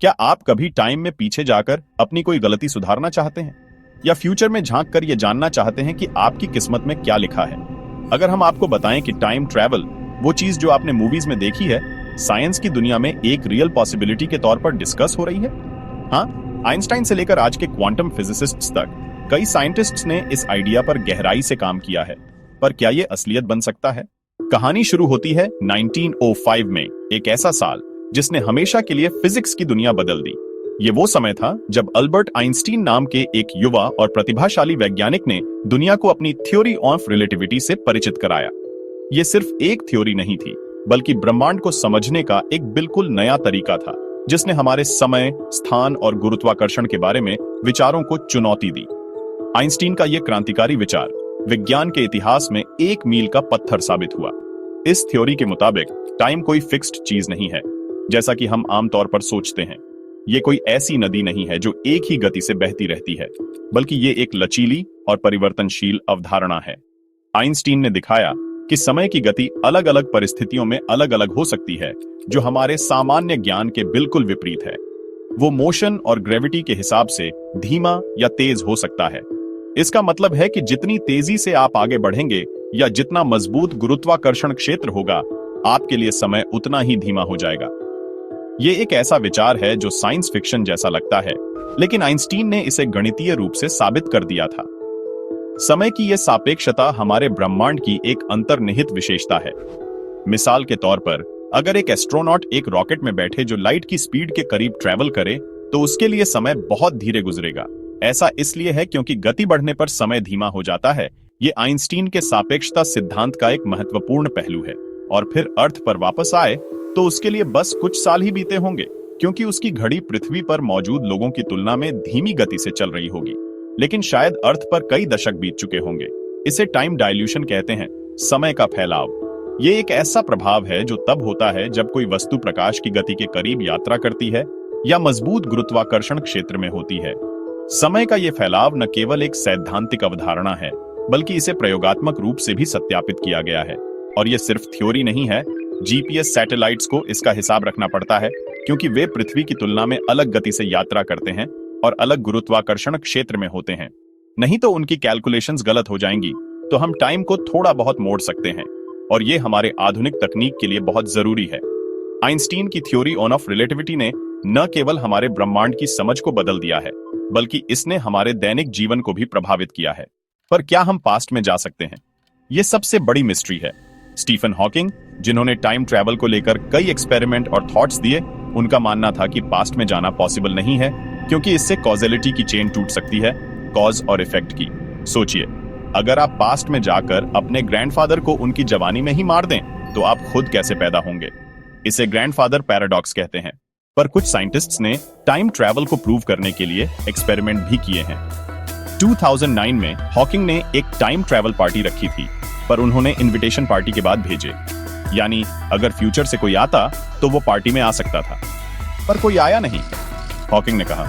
क्या आप कभी टाइम में पीछे जाकर अपनी कोई गलती सुधारना चाहते हैं, या फ्यूचर में झांक कर यह जानना चाहते हैं कि आपकी किस्मत में क्या लिखा है? अगर हम आपको बताएं कि टाइम ट्रैवल, वो चीज जो आपने मूवीज में देखी है, साइंस की दुनिया में एक रियल पॉसिबिलिटी के तौर पर डिस्कस हो रही है। हाँ, आइंस्टाइन से लेकर आज के क्वांटम फिजिसिस्ट्स तक कई साइंटिस्ट्स ने इस आइडिया पर गहराई से काम किया है, पर क्या ये असलियत बन सकता है? कहानी शुरू होती है 1905 में, एक ऐसा साल जिसने हमेशा के लिए फिजिक्स की दुनिया बदल दी। ये वो समय था जब अल्बर्ट आइंस्टीन नाम के एक युवा और प्रतिभाशाली वैज्ञानिक ने दुनिया को अपनी थ्योरी ऑफ रिलेटिविटी से परिचित कराया। ये सिर्फ एक थ्योरी नहीं थी, बल्कि ब्रह्मांड को समझने का एक बिल्कुल नया तरीका था, जिसने हमारे समय, स्थान और गुरुत्वाकर्षण के बारे में विचारों को चुनौती दी। आइंस्टीन का यह क्रांतिकारी विचार विज्ञान के इतिहास में एक मील का पत्थर साबित हुआ। इस थ्योरी के मुताबिक टाइम कोई फिक्स्ड चीज नहीं है, जैसा कि हम आमतौर पर सोचते हैं। ये कोई ऐसी नदी नहीं है जो एक ही गति से बहती रहती है, बल्कि ये एक लचीली और परिवर्तनशील अवधारणा है। आइंस्टीन ने दिखाया कि समय की गति अलग अलग परिस्थितियों में अलग अलग हो सकती है, जो हमारे सामान्य ज्ञान के बिल्कुल विपरीत है। वो मोशन और ग्रेविटी के हिसाब से धीमा या तेज हो सकता है। इसका मतलब है कि जितनी तेजी से आप आगे बढ़ेंगे या जितना मजबूत गुरुत्वाकर्षण क्षेत्र होगा, आपके लिए समय उतना ही धीमा हो जाएगा। ये एक ऐसा विचार है जो साइंस फिक्शन जैसा लगता है, लेकिन आइंस्टीन ने इसे गणितीय रूप से साबित कर दिया था। समय की यह सापेक्षता हमारे ब्रह्मांड की एक अंतर्निहित विशेषता है। मिसाल के तौर पर, अगर एक एस्ट्रोनॉट एक रॉकेट में बैठे जो लाइट की स्पीड के करीब ट्रैवल करे, तो उसके लिए समय बहुत धीरे गुजरेगा। ऐसा इसलिए है क्योंकि गति बढ़ने पर समय धीमा हो जाता है। ये आइंस्टीन के सापेक्षता सिद्धांत का एक महत्वपूर्ण पहलू है। और फिर अर्थ पर वापस आए तो उसके लिए बस कुछ साल ही बीते होंगे, क्योंकि उसकी घड़ी पृथ्वी पर मौजूद लोगों की तुलना में धीमी गति से चल रही होगी। लेकिन शायद अर्थ पर कई दशक बीत चुके होंगे। इसे टाइम डायल्यूशन कहते हैं, समय का फैलाव। ये एक ऐसा प्रभाव है जो तब होता है जब कोई वस्तु प्रकाश की गति के करीब यात्रा करती है या मजबूत गुरुत्वाकर्षण क्षेत्र में होती है। समय का ये फैलाव न केवल एक सैद्धांतिक अवधारणा है, बल्कि इसे प्रयोगात्मक रूप से भी सत्यापित किया गया है। और ये सिर्फ थ्योरी नहीं है। जीपीएस सैटेलाइट्स को इसका हिसाब रखना पड़ता है, क्योंकि वे पृथ्वी की तुलना में अलग गति से यात्रा करते हैं और अलग गुरुत्वाकर्षण क्षेत्र में होते हैं। नहीं तो उनकी कैलकुलेशंस गलत हो जाएंगी। तो हम टाइम को थोड़ा बहुत मोड़ सकते हैं, और ये हमारे आधुनिक तकनीक के लिए बहुत जरूरी है। आइंस्टीन की थ्योरी ऑफ रिलेटिविटी ने न केवल हमारे ब्रह्मांड की समझ को बदल दिया है, बल्कि इसने हमारे दैनिक जीवन को भी प्रभावित किया है। पर क्या हम पास्ट में जा सकते हैं? यह सबसे बड़ी मिस्ट्री है। स्टीफन हॉकिंग, जिन्होंने टाइम ट्रैवल को लेकर कई एक्सपेरिमेंट और थॉट्स दिए, उनका मानना था कि पास्ट में जाना पॉसिबल नहीं है, क्योंकि इससे कॉजेलिटी की चेन टूट सकती है, कॉज और इफेक्ट की। सोचिए, अगर आप पास्ट में जाकर अपने ग्रैंडफादर को उनकी जवानी में ही मार दें, तो आप खुद कैसे पैदा होंगे? इसे ग्रैंडफादर पैराडॉक्स कहते हैं। पर कुछ साइंटिस्ट्स ने टाइम ट्रैवल को प्रूव करने के लिए एक्सपेरिमेंट भी किए हैं। 2009 में हॉकिंग ने एक टाइम ट्रैवल पार्टी रखी थी, पर उन्होंने इनविटेशन पार्टी के बाद भेजे। यानी अगर फ्यूचर से कोई आता तो वो पार्टी में आ सकता था, पर कोई आया नहीं। हॉकिंग ने कहा,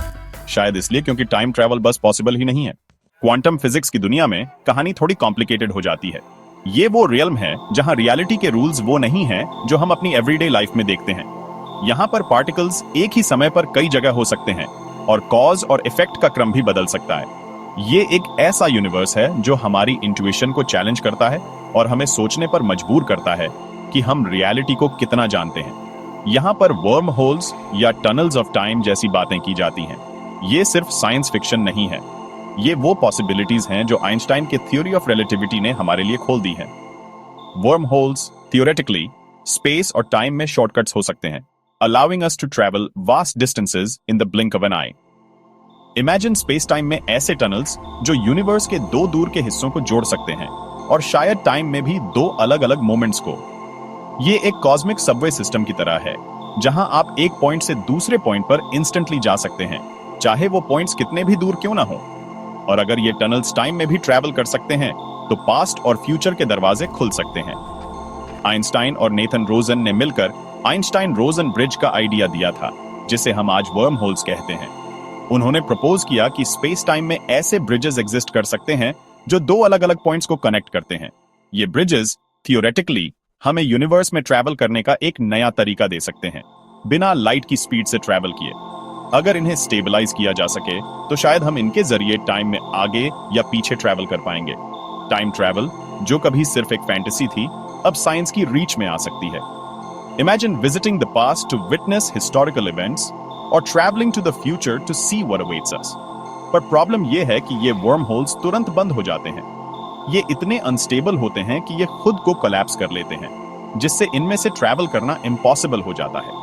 शायद इसलिए क्योंकि टाइम ट्रैवल बस पॉसिबल ही नहीं है। क्वांटम फिजिक्स की दुनिया में कहानी थोड़ी कॉम्प्लिकेटेड हो जाती है। ये वो रियल्म है जहां रियलिटी के रूल्स वो नहीं है जो हम अपनी एवरीडे लाइफ में देखते हैं। यहाँ पर पार्टिकल्स एक ही समय पर कई जगह हो सकते हैं, और कॉज और इफेक्ट का क्रम भी बदल सकता है। ये एक ऐसा यूनिवर्स है जो हमारी इंट्यूशन को चैलेंज करता है और हमें सोचने पर मजबूर करता है कि हम रियलिटी को कितना जानते हैं। यहाँ पर वर्म होल्स या टनल्स ऑफ टाइम जैसी बातें की जाती हैं। ये सिर्फ साइंस फिक्शन नहीं है, ये वो पॉसिबिलिटीज हैं जो आइंस्टाइन के थ्योरी ऑफ रिलेटिविटी ने हमारे लिए खोल दी है। वर्म होल्स थियोरेटिकली स्पेस और टाइम में शॉर्टकट्स हो सकते हैं, allowing us to travel vast distances in the blink of an eye. Imagine space-time में ऐसे टनल्स जो यूनिवर्स के दो दूर के हिस्सों को जोड़ सकते हैं, और शायद टाइम में भी दो अलग-अलग मोमेंट्स को। ये एक कॉस्मिक सबवे सिस्टम की तरह है, जहां आप एक पॉइंट से दूसरे पॉइंट पर इंस्टेंटली जा सकते हैं, चाहे वो पॉइंट्स कितने भी दूर क्यों ना हो। और अगर ये टनल्स टाइम में भी ट्रैवल कर सकते हैं, तो पास्ट और फ्यूचर के दरवाजे खुल सकते हैं। आइंस्टाइन और नेथन रोजन ने मिलकर आइंस्टाइन रोजन ब्रिज का आइडिया दिया था, जिसे हम आज वर्म होल्स कहते हैं। उन्होंने प्रपोज किया कि स्पेस टाइम में ऐसे ब्रिजेस एग्जिस्ट कर सकते हैं जो दो अलग अलग पॉइंट्स को कनेक्ट करते हैं। ये ब्रिजेस थियोरेटिकली हमें यूनिवर्स में ट्रैवल करने का एक नया तरीका दे सकते हैं, बिना लाइट की स्पीड से ट्रैवल किए। अगर इन्हें स्टेबलाइज किया जा सके तो शायद हम इनके जरिए टाइम में आगे या पीछे ट्रैवल कर पाएंगे। टाइम ट्रैवल, जो कभी सिर्फ एक फैंटेसी थी, अब साइंस की रीच में आ सकती है। Imagine visiting the past to witness historical events और travelling to the future to see what awaits us. पर प्रॉब्लम यह है कि ये वर्म होल्स तुरंत बंद हो जाते हैं। ये इतने अनस्टेबल होते हैं कि ये खुद को कोलैप्स कर लेते हैं, जिससे इनमें से ट्रैवल करना इम्पॉसिबल हो जाता है।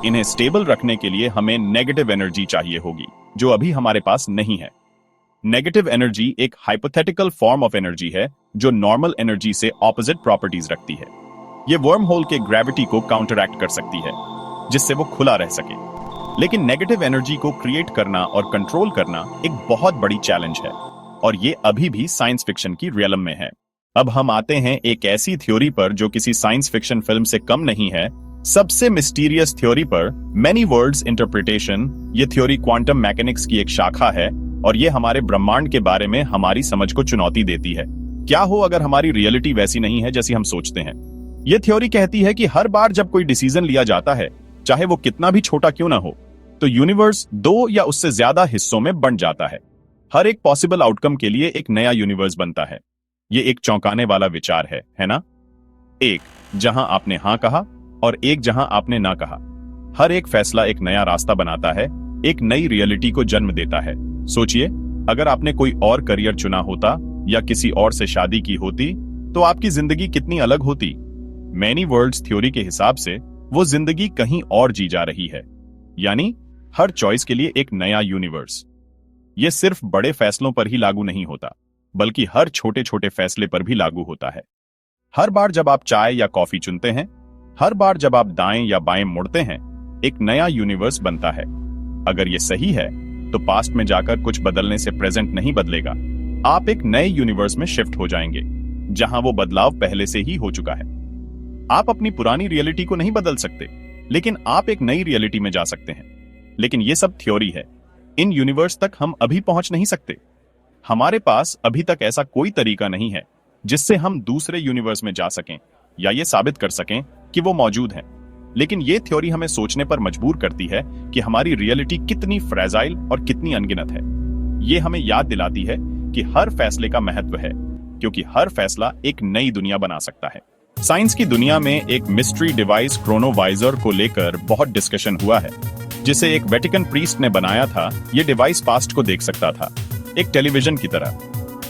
इन्हें स्टेबल रखने के लिए हमें नेगेटिव एनर्जी चाहिए होगी, जो अभी हमारे पास नहीं है। नेगेटिव एनर्जी एक हाइपोथेटिकल फॉर्म ऑफ एनर्जी है जो नॉर्मल एनर्जी से ऑपोजिट प्रॉपर्टीज रखती है। ये वर्म होल के ग्रेविटी को काउंटरएक्ट कर सकती है, जिससे वो खुला रह सके। लेकिन नेगेटिव एनर्जी को क्रिएट करना और कंट्रोल करना एक बहुत बड़ी चैलेंज है, और ये अभी भी साइंस फिक्शन की रियलम में है। अब हम आते हैं एक ऐसी थ्योरी पर जो किसी साइंस फिक्शन फिल्म से कम नहीं है, सबसे मिस्टीरियस थ्योरी पर, मेनी वर्ल्ड्स इंटरप्रिटेशन। ये थ्योरी क्वांटम मैकेनिक्स की एक शाखा है और ये हमारे ब्रह्मांड के बारे में हमारी समझ को चुनौती देती है। क्या हो अगर हमारी रियलिटी वैसी नहीं है जैसी हम सोचते हैं? ये थ्योरी कहती है कि हर बार जब कोई डिसीजन लिया जाता है, चाहे वो कितना भी छोटा क्यों ना हो, तो यूनिवर्स 2 या उससे ज्यादा हिस्सों में बंट जाता है। हर एक पॉसिबल आउटकम के लिए एक नया यूनिवर्स बनता है। ये एक चौंकाने वाला विचार है ना? एक जहां आपने हां कहा और एक जहां आपने ना कहा। हर एक फैसला एक नया रास्ता बनाता है, एक नई रियलिटी को जन्म देता है। सोचिए, अगर आपने कोई और करियर चुना होता या किसी और से शादी की होती, तो आपकी जिंदगी कितनी अलग होती। मैनी वर्ल्ड्स थ्योरी के हिसाब से वो जिंदगी कहीं और जी जा रही है, यानी हर चॉइस के लिए एक नया यूनिवर्स। ये सिर्फ बड़े फैसलों पर ही लागू नहीं होता, बल्कि हर छोटे छोटे फैसले पर भी लागू होता है। हर बार जब आप चाय या कॉफी चुनते हैं, हर बार जब आप दाएं या बाएं मुड़ते हैं, एक नया यूनिवर्स बनता है। अगर ये सही है, तो पास्ट में जाकर कुछ बदलने से प्रेजेंट नहीं बदलेगा। आप एक नए यूनिवर्स में शिफ्ट हो जाएंगे, जहां वो बदलाव पहले से ही हो चुका है। आप अपनी पुरानी रियलिटी को नहीं बदल सकते, लेकिन आप एक नई रियलिटी में जा सकते हैं। लेकिन ये सब थ्योरी है। इन यूनिवर्स तक हम अभी पहुंच नहीं सकते। हमारे पास अभी तक ऐसा कोई तरीका नहीं है जिससे हम दूसरे यूनिवर्स में जा सकें या ये साबित कर सकें कि वो मौजूद हैं। लेकिन ये थ्योरी हमें सोचने पर मजबूर करती है कि हमारी रियलिटी कितनी फ्रेजाइल और कितनी अनगिनत है। ये हमें याद दिलाती है कि हर फैसले का महत्व है, क्योंकि हर फैसला एक नई दुनिया बना सकता है। साइंस की दुनिया में एक मिस्ट्री डिवाइस क्रोनोवाइजर को लेकर बहुत डिस्कशन हुआ है, जिसे एक वेटिकन प्रीस्ट ने बनाया था। ये डिवाइस पास्ट को देख सकता था, एक टेलीविजन की तरह।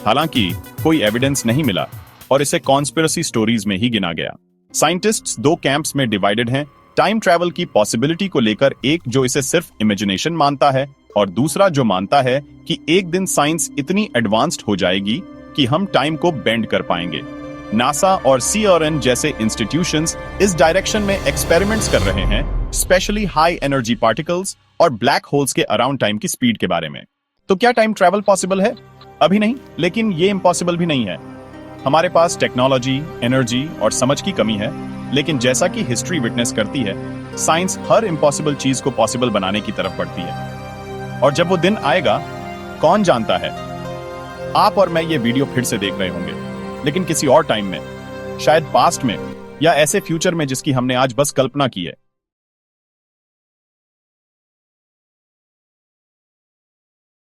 हालांकि कोई एविडेंस नहीं मिला और इसे कॉन्स्पिरेसी स्टोरीज में ही गिना गया। साइंटिस्ट्स 2 कैंप्स में डिवाइडेड हैं टाइम ट्रैवल की पॉसिबिलिटी को लेकर, एक जो इसे सिर्फ इमेजिनेशन मानता है और दूसरा जो मानता है कि एक दिन साइंस इतनी एडवांस्ड हो जाएगी कि हम टाइम को बेंड कर पाएंगे। नासा और CERN जैसे इंस्टीट्यूशंस इस डायरेक्शन में एक्सपेरिमेंट्स कर रहे हैं, स्पेशली हाई एनर्जी पार्टिकल्स और ब्लैक होल्स के अराउंड टाइम की स्पीड के बारे में। तो क्या टाइम ट्रैवल पॉसिबल है? अभी नहीं, लेकिन ये इम्पॉसिबल भी नहीं है। हमारे पास टेक्नोलॉजी, एनर्जी और समझ की कमी है, लेकिन जैसा कि हिस्ट्री विटनेस करती है, साइंस हर इम्पॉसिबल चीज को पॉसिबल बनाने की तरफ बढ़ती है। और जब वो दिन आएगा, कौन जानता है, आप और मैं ये वीडियो फिर से देख रहे होंगे, लेकिन किसी और टाइम में, शायद पास्ट में, या ऐसे फ्यूचर में जिसकी हमने आज बस कल्पना की है।